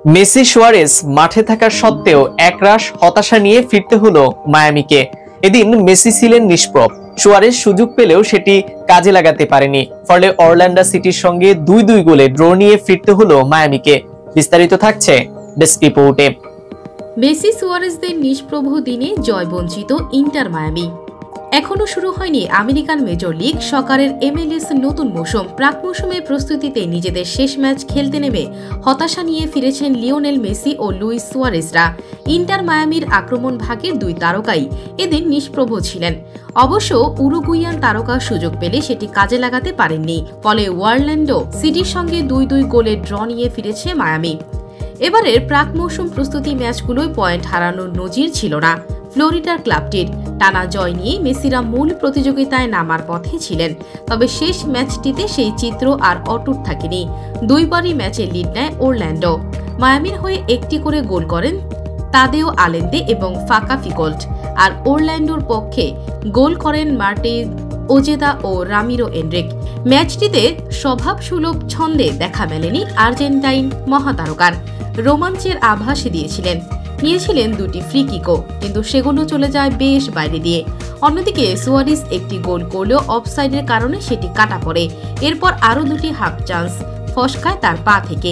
Messi Suarez মাঠে থাকা সত্ত্বেও একরাশ হতাশা নিয়ে ফিরতে হলো মায়ামিকে। এদিন মেসি ছিলেন নিষ্প্রভ। সুয়ারেজ সুযোগ পেলেও সেটি কাজে লাগাতে পারেনি। ফলে অরল্যান্ডো সিটির সঙ্গে 2-2 গোলে ড্র নিয়ে ফিরতে হলো মায়ামিকে। বিস্তারিত থাকছে ডেস্ক রিপোর্টে। মেসি সুয়ারেজদের নিষ্প্রভ দিনে জয়বঞ্চিত ইন্টার মায়ামি। এখনো শুরু হয়নি আমেরিকান মেজর লিগ সকারের MLS নতুন মৌসুম। প্রাক মৌসুমের প্রস্তুতিতে নিজেদের শেষ ম্যাচ খেলতে নেমে হতাশা নিয়ে ফিরেছেন লিওনেল মেসি ও লুইস সুয়ারেজরা। ইন্টার মায়ামির আক্রমণ ভাগের দুই তারকাই এদিন নিষ্প্রভ ছিলেন। অবশ্য উরুগুইয়ান তারকা সুযোগ পেলে সেটি কাজে লাগাতে পারেননি। ফলে অরল্যান্ডো সিটির সঙ্গে 2-2 গোলে ড্র নিয়ে ফিরেছে মায়ামি। এবারের প্রাক মৌসুম প্রস্তুতি ম্যাচগুলোয় পয়েন্ট হারানোর নজির ছিল না ফ্লোরিডার ক্লাবটির। টানা জয় নিয়ে মেসিরা মূল প্রতিযোগিতায় নামার পথে ছিলেন। তবে শেষ ম্যাচটিতে সেই চিত্র আর অটুট থাকেনি। দুইবারই ম্যাচে লিড নেয় অরল্যান্ডো। মায়ামির হয়ে একটি করে গোল করেন তাদেও আলেন্দে এবং ফাকা ফিকল্ট, আর অরল্যান্ডোর পক্ষে গোল করেন মার্টিন ওজেদা ও রামিরো এনরিক। ম্যাচটিতে স্বভাবসুলভ ছন্দে দেখা মেলেনি আর্জেন্টাইন মহাতারকার। রোমাঞ্চের আভাস দিয়েছিলেন, নিয়েছিলেন দুটি ফ্রি কিকও, কিন্তু সেগুলো চলে যায় বেশ বাইরে দিয়ে। অন্যদিকে সুয়ারেজ একটি গোল করলেও অফসাইডের কারণে সেটি কাটা পড়ে। এরপর আরও দুটি হাফ চান্স ফসকায় তার পা থেকে।